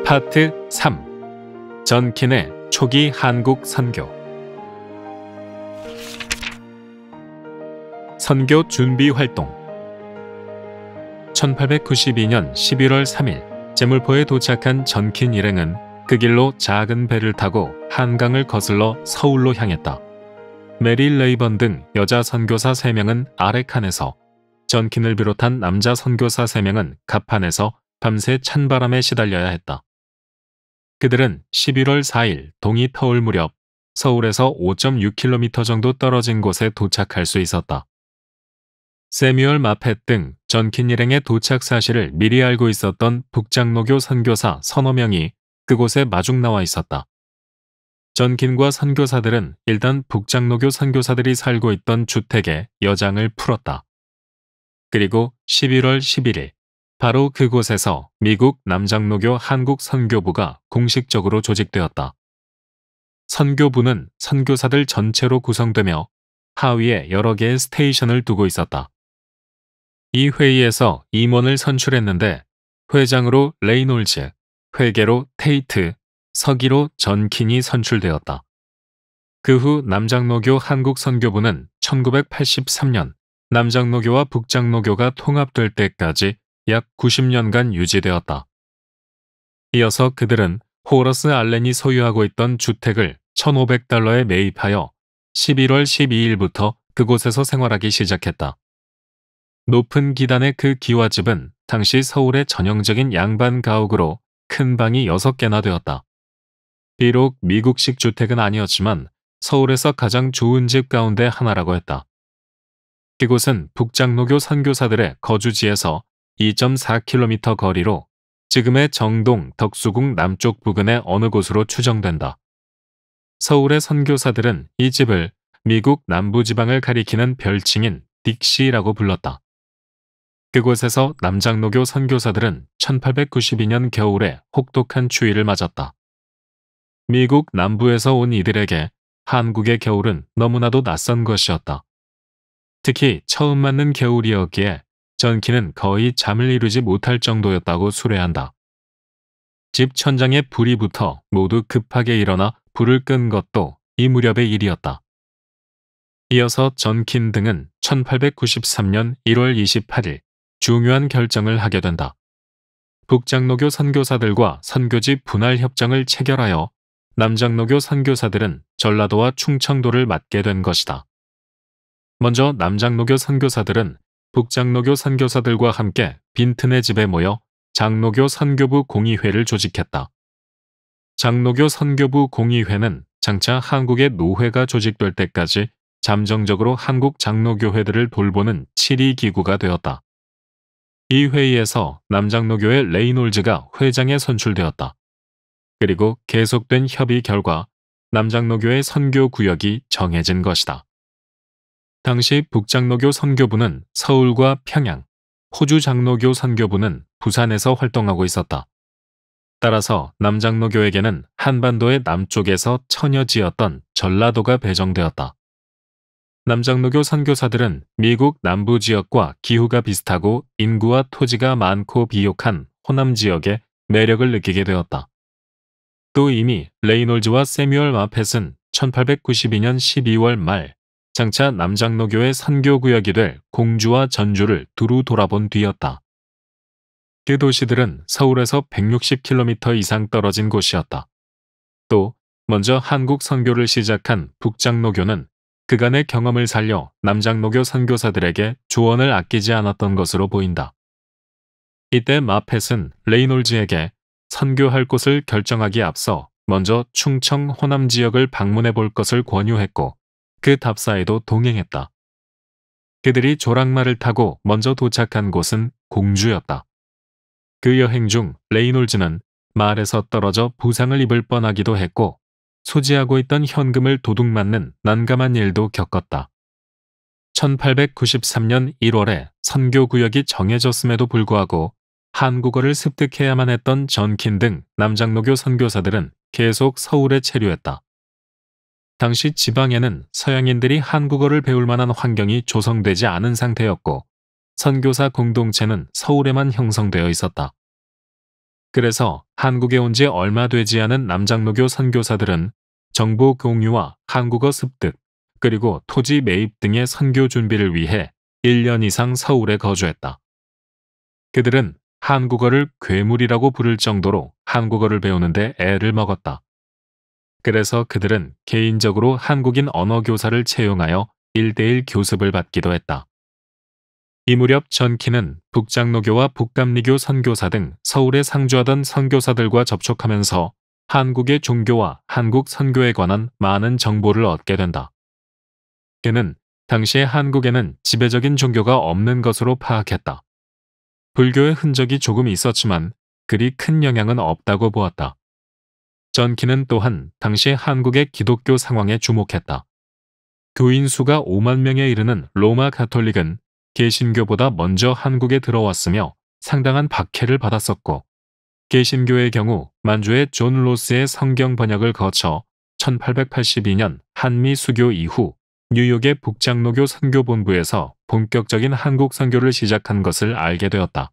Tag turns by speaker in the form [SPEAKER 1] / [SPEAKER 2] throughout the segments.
[SPEAKER 1] 파트 3. 전킨의 초기 한국 선교. 선교 준비 활동. 1892년 11월 3일 제물포에 도착한 전킨 일행은 그 길로 작은 배를 타고 한강을 거슬러 서울로 향했다. 메리 레이번 등 여자 선교사 3명은 아레칸에서, 전킨을 비롯한 남자 선교사 3명은 갑판에서 밤새 찬바람에 시달려야 했다. 그들은 11월 4일 동이 터올 무렵 서울에서 5.6km 정도 떨어진 곳에 도착할 수 있었다. 세뮤얼 마펫 등 전킨 일행의 도착 사실을 미리 알고 있었던 북장로교 선교사 서너 명이 그곳에 마중 나와 있었다. 전킨과 선교사들은 일단 북장로교 선교사들이 살고 있던 주택에 여장을 풀었다. 그리고 11월 11일 바로 그곳에서 미국 남장로교 한국 선교부가 공식적으로 조직되었다. 선교부는 선교사들 전체로 구성되며 하위에 여러 개의 스테이션을 두고 있었다. 이 회의에서 임원을 선출했는데 회장으로 레이놀즈, 회계로 테이트, 서기로 전킨이 선출되었다. 그 후 남장로교 한국 선교부는 1983년 남장로교와 북장로교가 통합될 때까지 약 90년간 유지되었다. 이어서 그들은 호러스 알렌이 소유하고 있던 주택을 $1,500에 매입하여 11월 12일부터 그곳에서 생활하기 시작했다. 높은 기단의 그 기와집은 당시 서울의 전형적인 양반 가옥으로 큰 방이 6개나 되었다. 비록 미국식 주택은 아니었지만 서울에서 가장 좋은 집 가운데 하나라고 했다. 그곳은 북장로교 선교사들의 거주지에서 2.4km 거리로 지금의 정동, 덕수궁 남쪽 부근의 어느 곳으로 추정된다. 서울의 선교사들은 이 집을 미국 남부지방을 가리키는 별칭인 딕시라고 불렀다. 그곳에서 남장로교 선교사들은 1892년 겨울에 혹독한 추위를 맞았다. 미국 남부에서 온 이들에게 한국의 겨울은 너무나도 낯선 것이었다. 특히 처음 맞는 겨울이었기에 전킨은 거의 잠을 이루지 못할 정도였다고 수레한다. 집 천장에 불이 붙어 모두 급하게 일어나 불을 끈 것도 이 무렵의 일이었다. 이어서 전킨 등은 1893년 1월 28일 중요한 결정을 하게 된다. 북장로교 선교사들과 선교지 분할 협정을 체결하여 남장로교 선교사들은 전라도와 충청도를 맡게 된 것이다. 먼저 남장로교 선교사들은 북장로교 선교사들과 함께 빈튼의 집에 모여 장로교 선교부 공의회를 조직했다. 장로교 선교부 공의회는 장차 한국의 노회가 조직될 때까지 잠정적으로 한국 장로교회들을 돌보는 7위 기구가 되었다. 이 회의에서 남장로교의 레이놀즈가 회장에 선출되었다. 그리고 계속된 협의 결과 남장로교의 선교구역이 정해진 것이다. 당시 북장로교 선교부는 서울과 평양, 호주 장로교 선교부는 부산에서 활동하고 있었다. 따라서 남장로교에게는 한반도의 남쪽에서 처녀지였던 전라도가 배정되었다. 남장로교 선교사들은 미국 남부 지역과 기후가 비슷하고 인구와 토지가 많고 비옥한 호남 지역에 매력을 느끼게 되었다. 또 이미 레이놀즈와 세뮤얼 마펫은 1892년 12월 말 장차 남장로교의 선교구역이 될 공주와 전주를 두루 돌아본 뒤였다. 그 도시들은 서울에서 160km 이상 떨어진 곳이었다. 또 먼저 한국 선교를 시작한 북장로교는 그간의 경험을 살려 남장로교 선교사들에게 조언을 아끼지 않았던 것으로 보인다. 이때 마펫은 레이놀즈에게 선교할 곳을 결정하기에 앞서 먼저 충청 호남 지역을 방문해 볼 것을 권유했고 그 답사에도 동행했다. 그들이 조랑말을 타고 먼저 도착한 곳은 공주였다. 그 여행 중 레이놀즈는 말에서 떨어져 부상을 입을 뻔하기도 했고 소지하고 있던 현금을 도둑맞는 난감한 일도 겪었다. 1893년 1월에 선교구역이 정해졌음에도 불구하고 한국어를 습득해야만 했던 전킨 등 남장로교 선교사들은 계속 서울에 체류했다. 당시 지방에는 서양인들이 한국어를 배울 만한 환경이 조성되지 않은 상태였고 선교사 공동체는 서울에만 형성되어 있었다. 그래서 한국에 온 지 얼마 되지 않은 남장로교 선교사들은 정보 공유와 한국어 습득, 그리고 토지 매입 등의 선교 준비를 위해 1년 이상 서울에 거주했다. 그들은 한국어를 괴물이라고 부를 정도로 한국어를 배우는데 애를 먹었다. 그래서 그들은 개인적으로 한국인 언어교사를 채용하여 1대1 교습을 받기도 했다. 이 무렵 전키는 북장로교와 북감리교 선교사 등 서울에 상주하던 선교사들과 접촉하면서 한국의 종교와 한국 선교에 관한 많은 정보를 얻게 된다. 그는 당시에 한국에는 지배적인 종교가 없는 것으로 파악했다. 불교의 흔적이 조금 있었지만 그리 큰 영향은 없다고 보았다. 전키는 또한 당시 한국의 기독교 상황에 주목했다. 교인 수가 5만 명에 이르는 로마 가톨릭은 개신교보다 먼저 한국에 들어왔으며 상당한 박해를 받았었고, 개신교의 경우 만주의 존 로스의 성경 번역을 거쳐 1882년 한미 수교 이후 뉴욕의 북장로교 선교본부에서 본격적인 한국 선교를 시작한 것을 알게 되었다.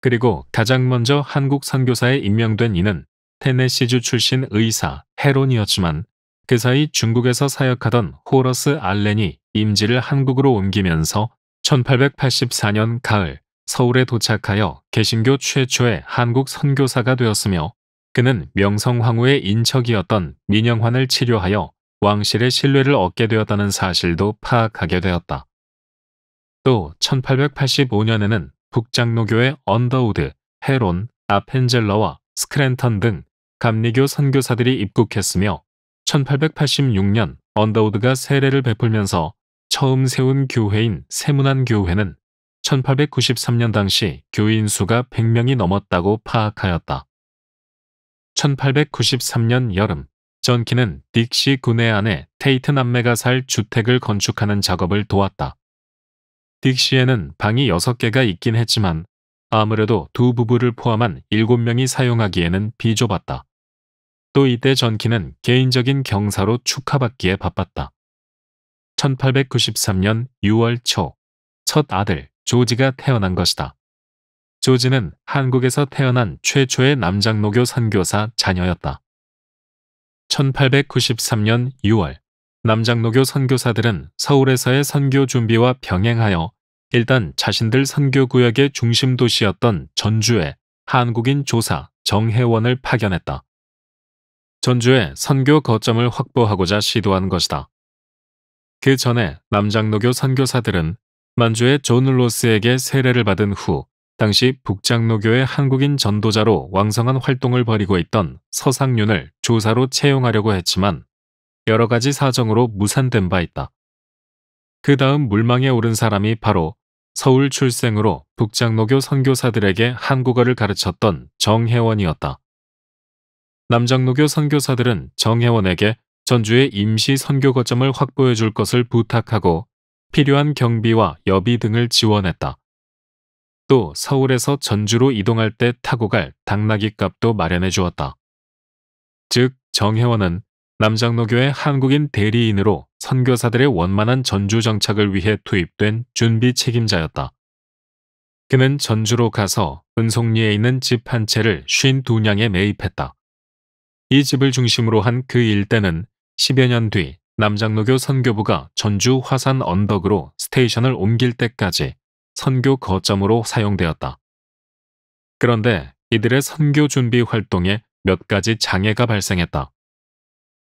[SPEAKER 1] 그리고 가장 먼저 한국 선교사에 임명된 이는 테네시주 출신 의사 헤론이었지만 그 사이 중국에서 사역하던 호러스 알렌이 임지를 한국으로 옮기면서 1884년 가을 서울에 도착하여 개신교 최초의 한국 선교사가 되었으며, 그는 명성황후의 인척이었던 민영환을 치료하여 왕실의 신뢰를 얻게 되었다는 사실도 파악하게 되었다. 또 1885년에는 북장로교의 언더우드, 헤론, 아펜젤러와 스크랜턴 등 감리교 선교사들이 입국했으며 1886년 언더우드가 세례를 베풀면서 처음 세운 교회인 세문안교회는 1893년 당시 교인 수가 100명이 넘었다고 파악하였다. 1893년 여름, 전키는 딕시 군내 안에 테이트 남매가 살 주택을 건축하는 작업을 도왔다. 딕시에는 방이 6개가 있긴 했지만 아무래도 두 부부를 포함한 7명이 사용하기에는 비좁았다. 또 이때 전키는 개인적인 경사로 축하받기에 바빴다. 1893년 6월 초, 첫 아들 조지가 태어난 것이다. 조지는 한국에서 태어난 최초의 남장로교 선교사 자녀였다. 1893년 6월, 남장로교 선교사들은 서울에서의 선교 준비와 병행하여 일단 자신들 선교구역의 중심 도시였던 전주에 한국인 조사 정혜원을 파견했다. 전주에 선교 거점을 확보하고자 시도한 것이다. 그 전에 남장로교 선교사들은 만주의 존 로스에게 세례를 받은 후 당시 북장로교의 한국인 전도자로 왕성한 활동을 벌이고 있던 서상윤을 조사로 채용하려고 했지만 여러 가지 사정으로 무산된 바 있다. 그 다음 물망에 오른 사람이 바로 서울 출생으로 북장로교 선교사들에게 한국어를 가르쳤던 정혜원이었다. 남장로교 선교사들은 정혜원에게 전주의 임시 선교 거점을 확보해 줄 것을 부탁하고 필요한 경비와 여비 등을 지원했다. 또 서울에서 전주로 이동할 때 타고 갈 당나귀 값도 마련해 주었다. 즉 정혜원은 남장로교의 한국인 대리인으로 선교사들의 원만한 전주 정착을 위해 투입된 준비 책임자였다. 그는 전주로 가서 은송리에 있는 집 한 채를 52냥에 매입했다. 이 집을 중심으로 한 그 일대는 10여 년 뒤 남장로교 선교부가 전주 화산 언덕으로 스테이션을 옮길 때까지 선교 거점으로 사용되었다. 그런데 이들의 선교 준비 활동에 몇 가지 장애가 발생했다.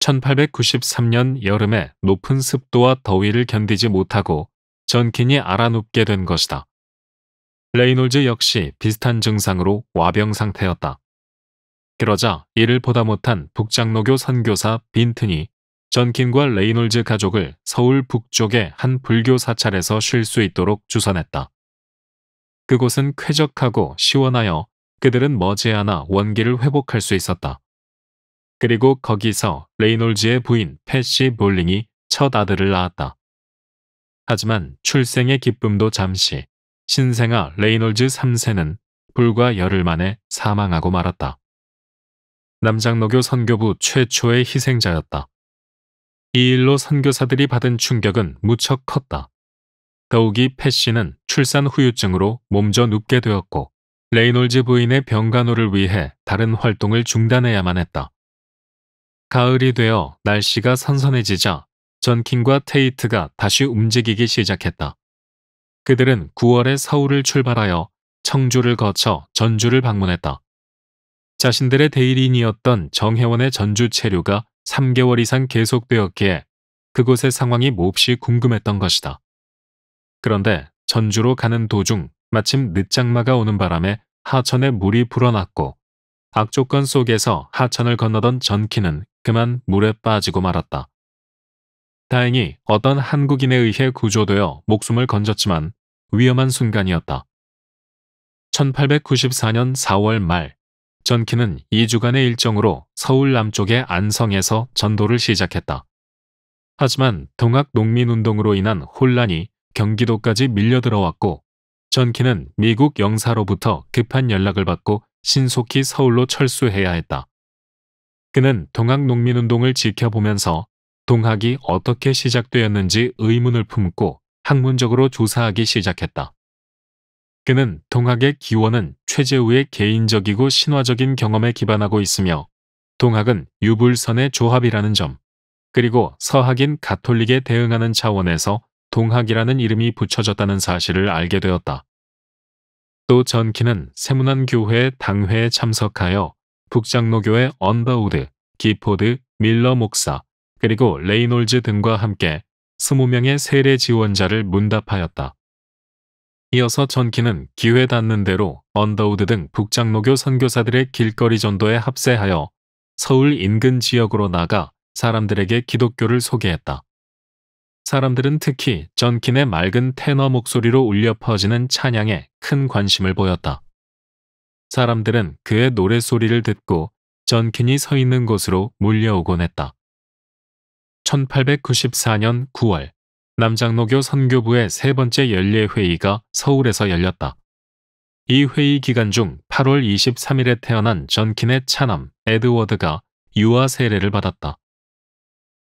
[SPEAKER 1] 1893년 여름에 높은 습도와 더위를 견디지 못하고 전킨이 알아눕게 된 것이다. 레이놀즈 역시 비슷한 증상으로 와병 상태였다. 그러자 이를 보다 못한 북장로교 선교사 빈튼이 전킨과 레이놀즈 가족을 서울 북쪽의 한 불교 사찰에서 쉴 수 있도록 주선했다. 그곳은 쾌적하고 시원하여 그들은 머지않아 원기를 회복할 수 있었다. 그리고 거기서 레이놀즈의 부인 패시 볼링이 첫 아들을 낳았다. 하지만 출생의 기쁨도 잠시, 신생아 레이놀즈 3세는 불과 열흘 만에 사망하고 말았다. 남장로교 선교부 최초의 희생자였다. 이 일로 선교사들이 받은 충격은 무척 컸다. 더욱이 패시는 출산 후유증으로 몸져 눕게 되었고 레이놀즈 부인의 병간호를 위해 다른 활동을 중단해야만 했다. 가을이 되어 날씨가 선선해지자 전킨과 테이트가 다시 움직이기 시작했다. 그들은 9월에 서울을 출발하여 청주를 거쳐 전주를 방문했다. 자신들의 대리인이었던 정혜원의 전주 체류가 3개월 이상 계속되었기에 그곳의 상황이 몹시 궁금했던 것이다. 그런데 전주로 가는 도중 마침 늦장마가 오는 바람에 하천에 물이 불어났고 악조건 속에서 하천을 건너던 전키는 그만 물에 빠지고 말았다. 다행히 어떤 한국인에 의해 구조되어 목숨을 건졌지만 위험한 순간이었다. 1894년 4월 말 전키는 2주간의 일정으로 서울 남쪽의 안성에서 전도를 시작했다. 하지만 동학 농민운동으로 인한 혼란이 경기도까지 밀려들어왔고 전키는 미국 영사로부터 급한 연락을 받고 신속히 서울로 철수해야 했다. 그는 동학 농민운동을 지켜보면서 동학이 어떻게 시작되었는지 의문을 품고 학문적으로 조사하기 시작했다. 그는 동학의 기원은 최재우의 개인적이고 신화적인 경험에 기반하고 있으며 동학은 유불선의 조합이라는 점, 그리고 서학인 가톨릭에 대응하는 차원에서 동학이라는 이름이 붙여졌다는 사실을 알게 되었다. 또 전키는 세문안교회 당회에 참석하여 북장로교회 언더우드, 기포드, 밀러 목사, 그리고 레이놀즈 등과 함께 20명의 세례 지원자를 문답하였다. 이어서 전키는 기회 닿는 대로 언더우드 등 북장로교 선교사들의 길거리 전도에 합세하여 서울 인근 지역으로 나가 사람들에게 기독교를 소개했다. 사람들은 특히 전킨의 맑은 테너 목소리로 울려 퍼지는 찬양에 큰 관심을 보였다. 사람들은 그의 노랫소리를 듣고 전킨이 서 있는 곳으로 몰려오곤 했다. 1894년 9월 남장로교 선교부의 세 번째 연례회의가 서울에서 열렸다. 이 회의 기간 중 8월 23일에 태어난 전킨의 차남 에드워드가 유아 세례를 받았다.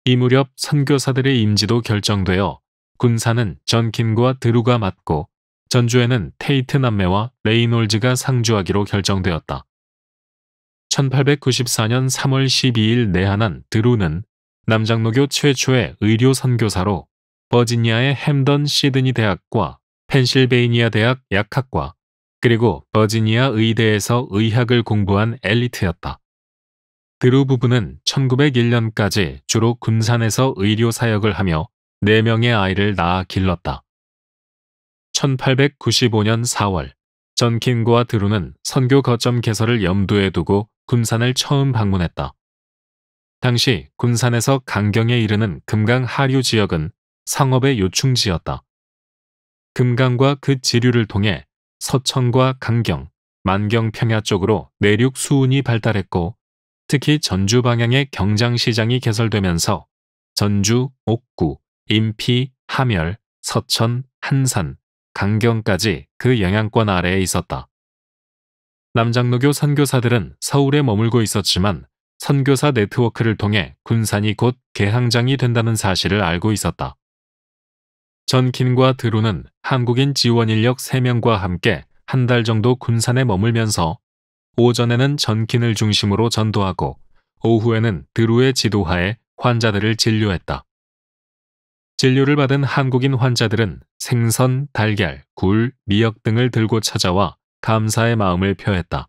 [SPEAKER 1] 이 무렵 선교사들의 임지도 결정되어 군사는 전킨과 드루가 맡고 전주에는 테이트 남매와 레이놀즈가 상주하기로 결정되었다. 1894년 3월 12일 내한한 드루는 남장로교 최초의 의료 선교사로 버지니아의 햄던 시드니 대학과 펜실베이니아 대학 약학과 그리고 버지니아 의대에서 의학을 공부한 엘리트였다. 드루 부부는 1901년까지 주로 군산에서 의료 사역을 하며 4명의 아이를 낳아 길렀다. 1895년 4월 전킨과 드루는 선교 거점 개설을 염두에 두고 군산을 처음 방문했다. 당시 군산에서 강경에 이르는 금강 하류 지역은 상업의 요충지였다. 금강과 그 지류를 통해 서천과 강경, 만경 평야 쪽으로 내륙 수운이 발달했고 특히 전주 방향의 경장시장이 개설되면서 전주, 옥구, 인피, 함열, 서천, 한산, 강경까지 그 영향권 아래에 있었다. 남장로교 선교사들은 서울에 머물고 있었지만 선교사 네트워크를 통해 군산이 곧 개항장이 된다는 사실을 알고 있었다. 전킨과 드루는 한국인 지원 인력 3명과 함께 한 달 정도 군산에 머물면서 오전에는 전킨을 중심으로 전도하고 오후에는 드루의 지도하에 환자들을 진료했다. 진료를 받은 한국인 환자들은 생선, 달걀, 굴, 미역 등을 들고 찾아와 감사의 마음을 표했다.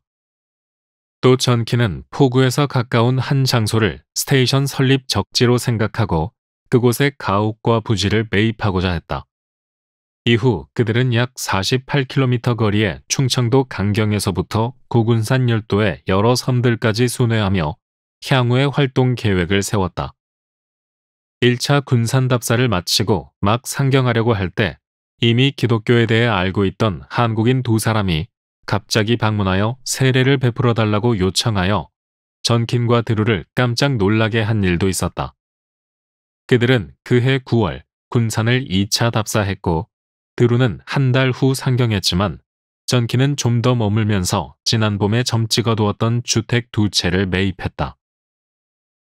[SPEAKER 1] 또 전킨은 포구에서 가까운 한 장소를 스테이션 설립 적지로 생각하고 그곳에 가옥과 부지를 매입하고자 했다. 이후 그들은 약 48km 거리의 충청도 강경에서부터 고군산 열도의 여러 섬들까지 순회하며 향후의 활동 계획을 세웠다. 1차 군산 답사를 마치고 막 상경하려고 할 때 이미 기독교에 대해 알고 있던 한국인 2사람이 갑자기 방문하여 세례를 베풀어 달라고 요청하여 전킨과 드루를 깜짝 놀라게 한 일도 있었다. 그들은 그해 9월 군산을 2차 답사했고 드루는 한 달 후 상경했지만 전킨은 좀 더 머물면서 지난 봄에 점 찍어두었던 주택 2채를 매입했다.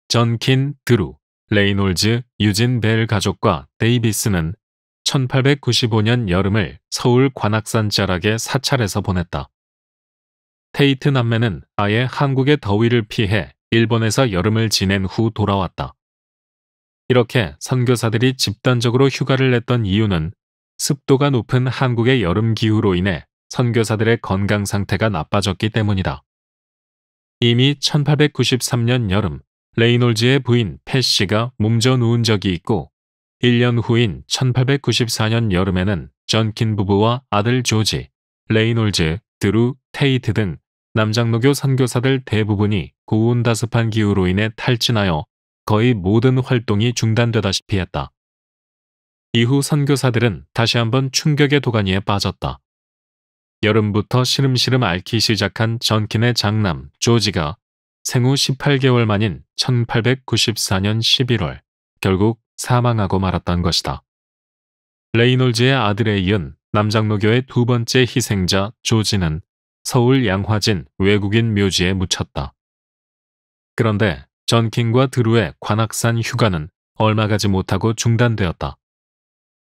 [SPEAKER 1] 전킨, 드루, 레이놀즈, 유진 벨 가족과 데이비스는 1895년 여름을 서울 관악산 자락의 사찰에서 보냈다. 테이트 남매는 아예 한국의 더위를 피해 일본에서 여름을 지낸 후 돌아왔다. 이렇게 선교사들이 집단적으로 휴가를 냈던 이유는 습도가 높은 한국의 여름 기후로 인해 선교사들의 건강 상태가 나빠졌기 때문이다. 이미 1893년 여름 레이놀즈의 부인 패시가 몸져 누운 적이 있고 1년 후인 1894년 여름에는 전킨 부부와 아들 조지, 레이놀즈, 드루, 테이트 등 남장로교 선교사들 대부분이 고온다습한 기후로 인해 탈진하여 거의 모든 활동이 중단되다시피 했다. 이후 선교사들은 다시 한번 충격의 도가니에 빠졌다. 여름부터 시름시름 앓기 시작한 전킨의 장남 조지가 생후 18개월 만인 1894년 11월 결국 사망하고 말았던 것이다. 레이놀즈의 아들에 이은 남장로교의 두 번째 희생자 조지는 서울 양화진 외국인 묘지에 묻혔다. 그런데 전킨과 드루의 관악산 휴가는 얼마 가지 못하고 중단되었다.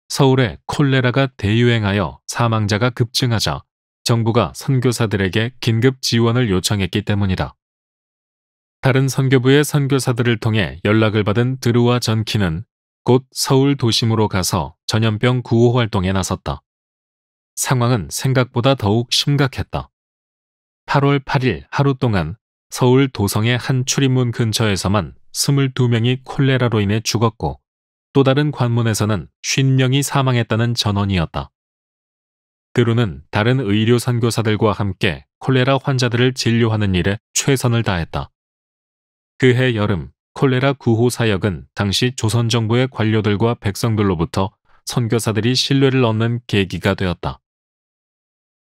[SPEAKER 1] 서울에 콜레라가 대유행하여 사망자가 급증하자 정부가 선교사들에게 긴급 지원을 요청했기 때문이다. 다른 선교부의 선교사들을 통해 연락을 받은 드루와 전킨은 곧 서울 도심으로 가서 전염병 구호 활동에 나섰다. 상황은 생각보다 더욱 심각했다. 8월 8일 하루 동안 서울 도성의 한 출입문 근처에서만 22명이 콜레라로 인해 죽었고 또 다른 관문에서는 50명이 사망했다는 전언이었다. 드루는 다른 의료 선교사들과 함께 콜레라 환자들을 진료하는 일에 최선을 다했다. 그해 여름 콜레라 구호 사역은 당시 조선 정부의 관료들과 백성들로부터 선교사들이 신뢰를 얻는 계기가 되었다.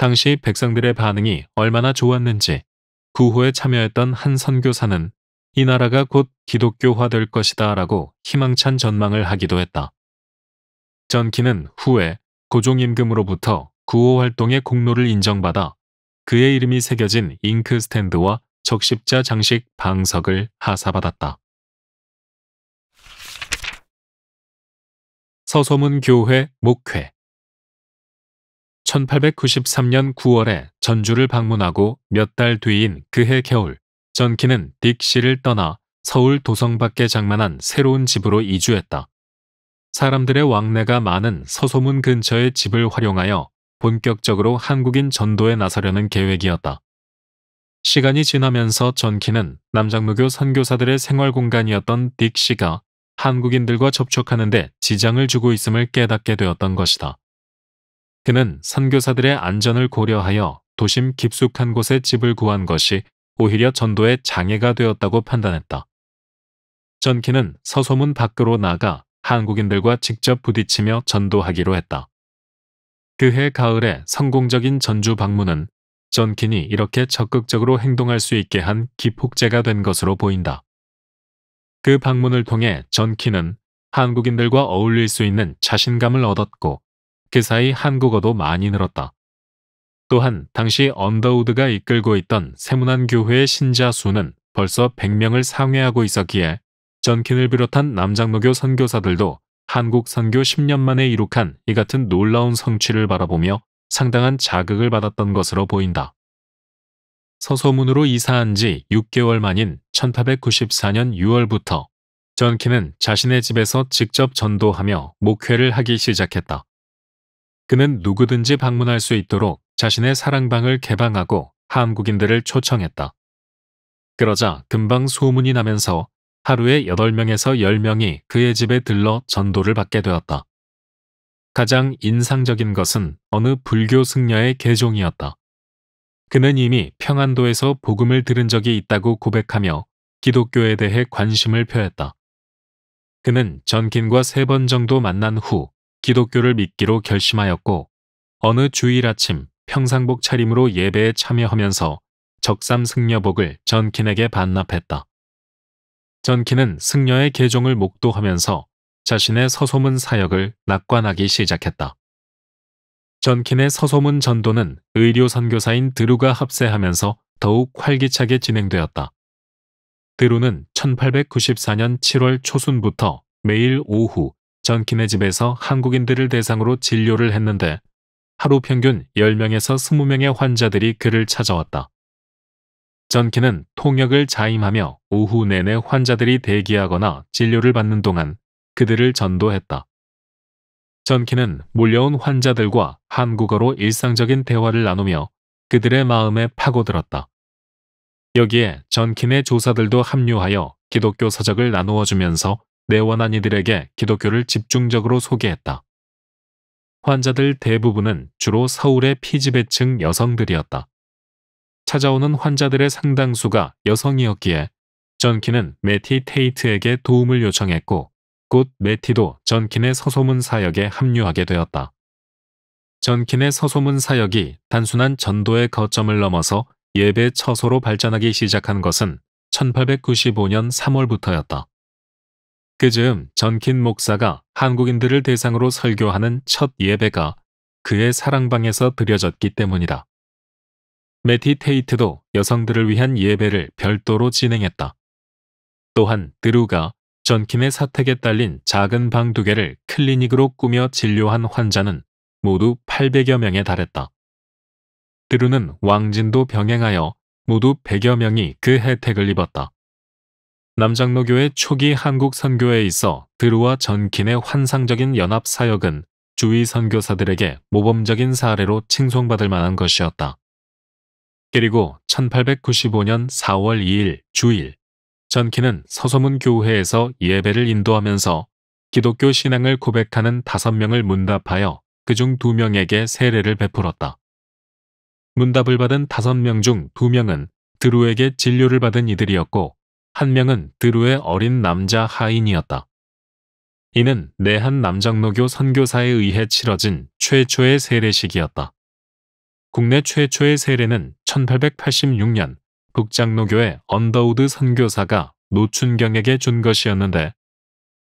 [SPEAKER 1] 당시 백성들의 반응이 얼마나 좋았는지 구호에 참여했던 한 선교사는 이 나라가 곧 기독교화될 것이다 라고 희망찬 전망을 하기도 했다. 전킨은 후에 고종임금으로부터 구호 활동의 공로를 인정받아 그의 이름이 새겨진 잉크 스탠드와 적십자 장식 방석을 하사받았다. 서소문교회 목회 1893년 9월에 전주를 방문하고 몇 달 뒤인 그해 겨울 전킨은 딕시를 떠나 서울 도성 밖에 장만한 새로운 집으로 이주했다. 사람들의 왕래가 많은 서소문 근처의 집을 활용하여 본격적으로 한국인 전도에 나서려는 계획이었다. 시간이 지나면서 전킨은 남장로교 선교사들의 생활 공간이었던 딕시가 한국인들과 접촉하는 데 지장을 주고 있음을 깨닫게 되었던 것이다. 그는 선교사들의 안전을 고려하여 도심 깊숙한 곳에 집을 구한 것이 오히려 전도에 장애가 되었다고 판단했다. 전킨은 서소문 밖으로 나가 한국인들과 직접 부딪히며 전도하기로 했다. 그해 가을에 성공적인 전주 방문은 전킨이 이렇게 적극적으로 행동할 수 있게 한 기폭제가 된 것으로 보인다. 그 방문을 통해 전킨은 한국인들과 어울릴 수 있는 자신감을 얻었고 그 사이 한국어도 많이 늘었다. 또한 당시 언더우드가 이끌고 있던 세문안교회의 신자 수는 벌써 100명을 상회하고 있었기에 전킨을 비롯한 남장로교 선교사들도 한국 선교 10년 만에 이룩한 이 같은 놀라운 성취를 바라보며 상당한 자극을 받았던 것으로 보인다. 서소문으로 이사한 지 6개월 만인 1894년 6월부터 전킨은 자신의 집에서 직접 전도하며 목회를 하기 시작했다. 그는 누구든지 방문할 수 있도록 자신의 사랑방을 개방하고 한국인들을 초청했다. 그러자 금방 소문이 나면서 하루에 8명에서 10명이 그의 집에 들러 전도를 받게 되었다. 가장 인상적인 것은 어느 불교 승려의 개종이었다. 그는 이미 평안도에서 복음을 들은 적이 있다고 고백하며 기독교에 대해 관심을 표했다. 그는 전킨과 3번 정도 만난 후 기독교를 믿기로 결심하였고 어느 주일 아침 평상복 차림으로 예배에 참여하면서 적삼 승려복을 전킨에게 반납했다. 전킨은 승려의 개종을 목도하면서 자신의 서소문 사역을 낙관하기 시작했다. 전킨의 서소문 전도는 의료 선교사인 드루가 합세하면서 더욱 활기차게 진행되었다. 드루는 1894년 7월 초순부터 매일 오후 전킨의 집에서 한국인들을 대상으로 진료를 했는데 하루 평균 10명에서 20명의 환자들이 그를 찾아왔다. 전키는 통역을 자임하며 오후 내내 환자들이 대기하거나 진료를 받는 동안 그들을 전도했다. 전키는 몰려온 환자들과 한국어로 일상적인 대화를 나누며 그들의 마음에 파고들었다. 여기에 전킨의 조사들도 합류하여 기독교 서적을 나누어 주면서 내원한 이들에게 기독교를 집중적으로 소개했다. 환자들 대부분은 주로 서울의 피지배층 여성들이었다. 찾아오는 환자들의 상당수가 여성이었기에 전킨은 매티 테이트에게 도움을 요청했고 곧 매티도 전킨의 서소문 사역에 합류하게 되었다. 전킨의 서소문 사역이 단순한 전도의 거점을 넘어서 예배 처소로 발전하기 시작한 것은 1895년 3월부터였다. 그 즈음 전킨 목사가 한국인들을 대상으로 설교하는 첫 예배가 그의 사랑방에서 드려졌기 때문이다. 매티 테이트도 여성들을 위한 예배를 별도로 진행했다. 또한 드루가 전킨의 사택에 딸린 작은 방 2개를 클리닉으로 꾸며 진료한 환자는 모두 800여 명에 달했다. 드루는 왕진도 병행하여 모두 100여 명이 그 혜택을 입었다. 남장로교의 초기 한국 선교에 있어 드루와 전킨의 환상적인 연합 사역은 주위 선교사들에게 모범적인 사례로 칭송받을 만한 것이었다. 그리고 1895년 4월 2일 주일, 전킨은 서소문 교회에서 예배를 인도하면서 기독교 신앙을 고백하는 5명을 문답하여 그중 2명에게 세례를 베풀었다. 문답을 받은 5명 중 2명은 드루에게 진료를 받은 이들이었고 1명은 드루의 어린 남자 하인이었다. 이는 내한 남장로교 선교사에 의해 치러진 최초의 세례식이었다. 국내 최초의 세례는 1886년 북장로교의 언더우드 선교사가 노춘경에게 준 것이었는데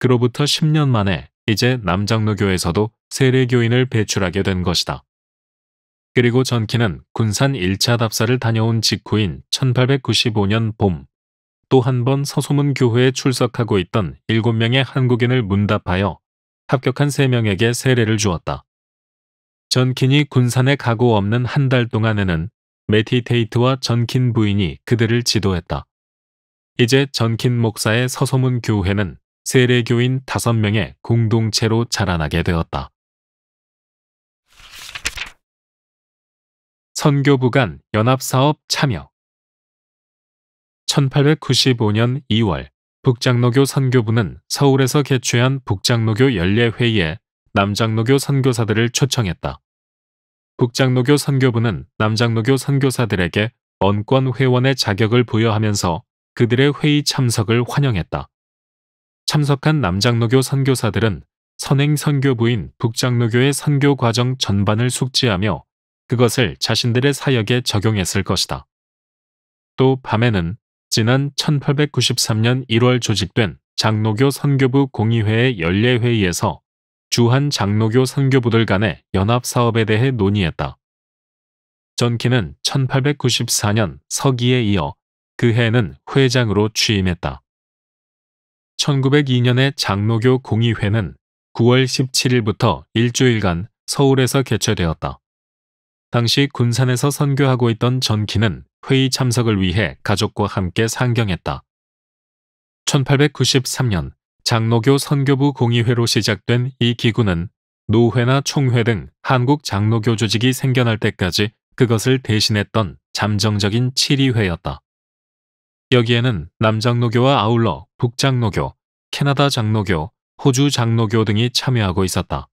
[SPEAKER 1] 그로부터 10년 만에 이제 남장로교에서도 세례교인을 배출하게 된 것이다. 그리고 전키는 군산 1차 답사를 다녀온 직후인 1895년 봄 또 한 번 서소문 교회에 출석하고 있던 7명의 한국인을 문답하여 합격한 3명에게 세례를 주었다. 전킨이 군산에 가고 없는 한 달 동안에는 매티 테이트와 전킨 부인이 그들을 지도했다. 이제 전킨 목사의 서소문 교회는 세례교인 5명의 공동체로 자라나게 되었다. 선교부 간 연합사업 참여 1895년 2월 북장로교 선교부는 서울에서 개최한 북장로교 연례회의에 남장로교 선교사들을 초청했다. 북장로교 선교부는 남장로교 선교사들에게 언권 회원의 자격을 부여하면서 그들의 회의 참석을 환영했다. 참석한 남장로교 선교사들은 선행 선교부인 북장로교의 선교 과정 전반을 숙지하며 그것을 자신들의 사역에 적용했을 것이다. 또 밤에는 지난 1893년 1월 조직된 장로교 선교부 공의회의 연례회의에서 주한 장로교 선교부들 간의 연합사업에 대해 논의했다. 전키는 1894년 서기에 이어 그 해에는 회장으로 취임했다. 1902년의 장로교 공의회는 9월 17일부터 일주일간 서울에서 개최되었다. 당시 군산에서 선교하고 있던 전키는 회의 참석을 위해 가족과 함께 상경했다. 1893년 장로교 선교부 공의회로 시작된 이 기구는 노회나 총회 등 한국 장로교 조직이 생겨날 때까지 그것을 대신했던 잠정적인 7위회였다. 여기에는 남장로교와 아울러 북장로교, 캐나다 장로교, 호주 장로교 등이 참여하고 있었다.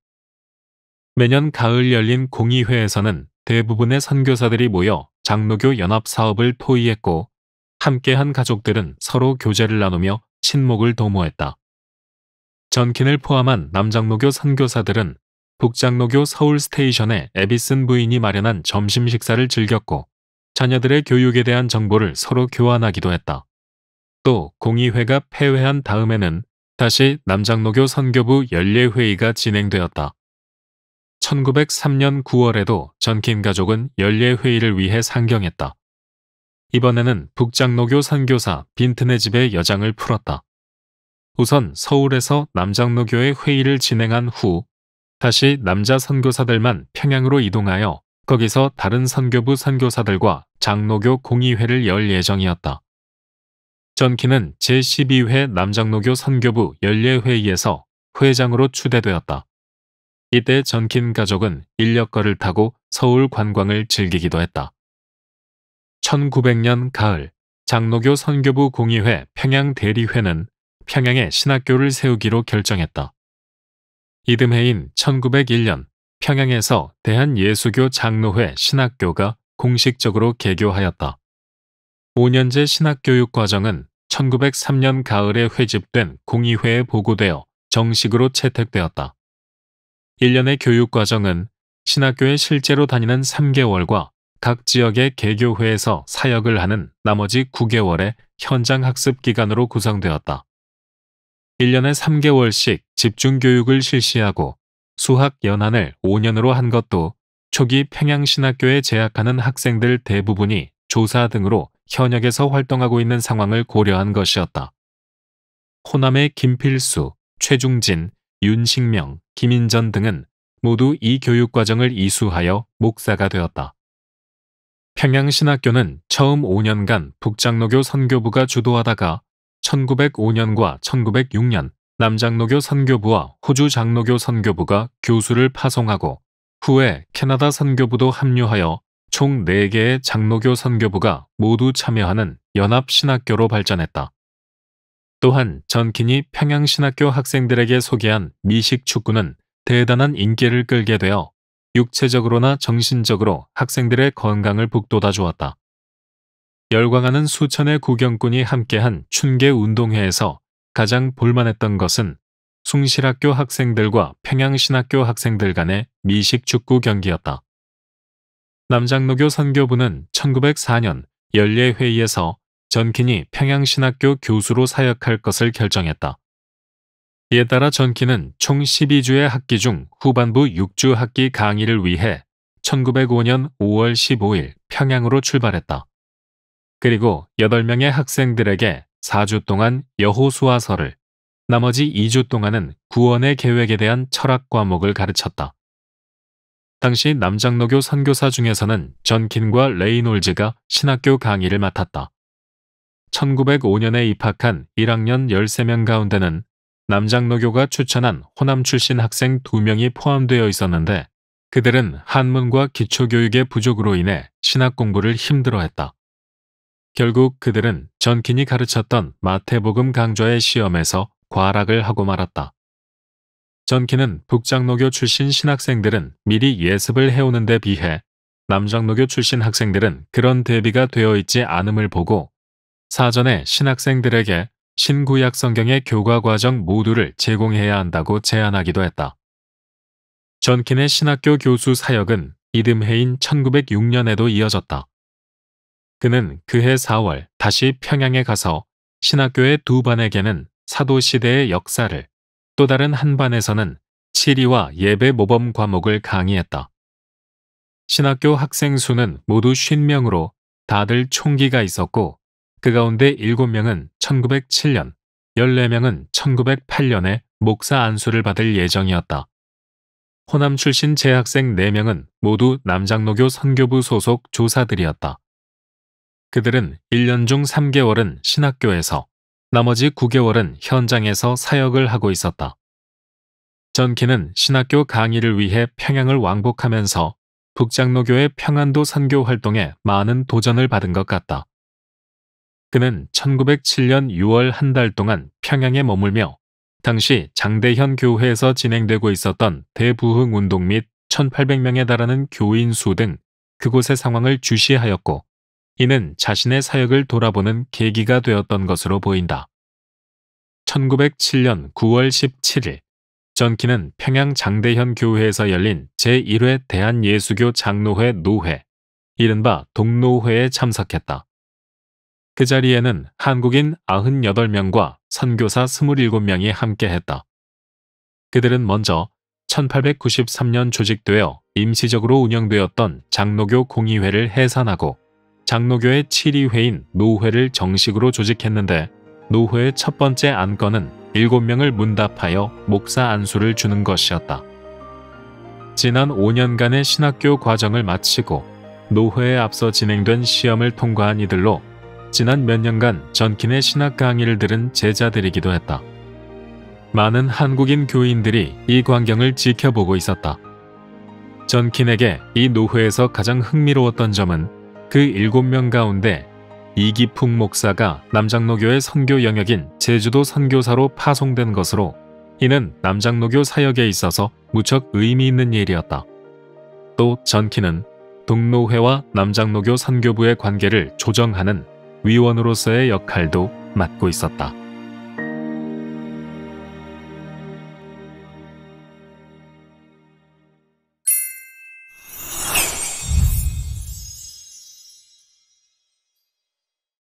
[SPEAKER 1] 매년 가을 열린 공의회에서는 대부분의 선교사들이 모여 장로교 연합 사업을 토의했고 함께한 가족들은 서로 교제를 나누며 친목을 도모했다. 전킨을 포함한 남장로교 선교사들은 북장로교 서울 스테이션의 에비슨 부인이 마련한 점심 식사를 즐겼고 자녀들의 교육에 대한 정보를 서로 교환하기도 했다. 또 공의회가 폐회한 다음에는 다시 남장로교 선교부 연례회의가 진행되었다. 1903년 9월에도 전킨 가족은 연례회의를 위해 상경했다. 이번에는 북장로교 선교사 빈튼의 집에 여장을 풀었다. 우선 서울에서 남장로교의 회의를 진행한 후 다시 남자 선교사들만 평양으로 이동하여 거기서 다른 선교부 선교사들과 장로교 공의회를 열 예정이었다. 전키는 제12회 남장로교 선교부 연례회의에서 회장으로 추대되었다. 이때 전킨 가족은 인력거를 타고 서울 관광을 즐기기도 했다. 1900년 가을 장로교 선교부 공의회 평양대리회는 평양에 신학교를 세우기로 결정했다. 이듬해인 1901년 평양에서 대한예수교 장로회 신학교가 공식적으로 개교하였다. 5년제 신학교육 과정은 1903년 가을에 회집된 공의회에 보고되어 정식으로 채택되었다. 1년의 교육 과정은 신학교에 실제로 다니는 3개월과 각 지역의 개교회에서 사역을 하는 나머지 9개월의 현장 학습 기간으로 구성되었다. 1년에 3개월씩 집중교육을 실시하고 수학 연한을 5년으로 한 것도 초기 평양신학교에 재학하는 학생들 대부분이 조사 등으로 현역에서 활동하고 있는 상황을 고려한 것이었다. 호남의 김필수, 최중진, 윤식명, 김인전 등은 모두 이 교육과정을 이수하여 목사가 되었다. 평양신학교는 처음 5년간 북장로교 선교부가 주도하다가 1905년과 1906년 남장로교 선교부와 호주 장로교 선교부가 교수를 파송하고 후에 캐나다 선교부도 합류하여 총 4개의 장로교 선교부가 모두 참여하는 연합신학교로 발전했다. 또한 전킨이 평양신학교 학생들에게 소개한 미식축구는 대단한 인기를 끌게 되어 육체적으로나 정신적으로 학생들의 건강을 북돋아 주었다. 열광하는 수천의 구경꾼이 함께한 춘계운동회에서 가장 볼만했던 것은 숭실학교 학생들과 평양신학교 학생들 간의 미식축구 경기였다. 남장로교 선교부는 1904년 연례회의에서 전킨이 평양신학교 교수로 사역할 것을 결정했다. 이에 따라 전킨은 총 12주의 학기 중 후반부 6주 학기 강의를 위해 1905년 5월 15일 평양으로 출발했다. 그리고 8명의 학생들에게 4주 동안 여호수아서를, 나머지 2주 동안은 구원의 계획에 대한 철학 과목을 가르쳤다. 당시 남장로교 선교사 중에서는 전킨과 레이놀즈가 신학교 강의를 맡았다. 1905년에 입학한 1학년 13명 가운데는 남장로교가 추천한 호남 출신 학생 2명이 포함되어 있었는데 그들은 한문과 기초교육의 부족으로 인해 신학 공부를 힘들어했다. 결국 그들은 전킨이 가르쳤던 마태복음 강좌의 시험에서 과락을 하고 말았다. 전킨은 북장로교 출신 신학생들은 미리 예습을 해오는 데 비해 남장로교 출신 학생들은 그런 대비가 되어 있지 않음을 보고 사전에 신학생들에게 신구약 성경의 교과 과정 모두를 제공해야 한다고 제안하기도 했다. 전킨의 신학교 교수 사역은 이듬해인 1906년에도 이어졌다. 그는 그해 4월 다시 평양에 가서 신학교의 2반에게는 사도시대의 역사를, 또 다른 한 반에서는 치리와 예배 모범 과목을 강의했다. 신학교 학생 수는 모두 50명으로 다들 총기가 있었고 그 가운데 7명은 1907년, 14명은 1908년에 목사 안수를 받을 예정이었다. 호남 출신 재학생 4명은 모두 남장로교 선교부 소속 조사들이었다. 그들은 1년 중 3개월은 신학교에서, 나머지 9개월은 현장에서 사역을 하고 있었다. 전킨은 신학교 강의를 위해 평양을 왕복하면서 북장로교의 평안도 선교 활동에 많은 도전을 받은 것 같다. 그는 1907년 6월 한 달 동안 평양에 머물며 당시 장대현 교회에서 진행되고 있었던 대부흥 운동 및 1800명에 달하는 교인 수 등 그곳의 상황을 주시하였고 이는 자신의 사역을 돌아보는 계기가 되었던 것으로 보인다. 1907년 9월 17일 전킨은 평양 장대현 교회에서 열린 제1회 대한예수교 장로회 노회, 이른바 동노회에 참석했다. 그 자리에는 한국인 98명과 선교사 27명이 함께했다. 그들은 먼저 1893년 조직되어 임시적으로 운영되었던 장로교 공의회를 해산하고 장로교의 7위회인 노회를 정식으로 조직했는데 노회의 첫 번째 안건은 7명을 문답하여 목사 안수를 주는 것이었다. 지난 5년간의 신학교 과정을 마치고 노회에 앞서 진행된 시험을 통과한 이들로 지난 몇 년간 전킨의 신학 강의를 들은 제자들이기도 했다. 많은 한국인 교인들이 이 광경을 지켜보고 있었다. 전킨에게 이 노회에서 가장 흥미로웠던 점은 그 7명 가운데 이기풍 목사가 남장로교의 선교 영역인 제주도 선교사로 파송된 것으로 이는 남장로교 사역에 있어서 무척 의미 있는 일이었다. 또 전킨은 동노회와 남장로교 선교부의 관계를 조정하는 위원으로서의 역할도 맡고 있었다.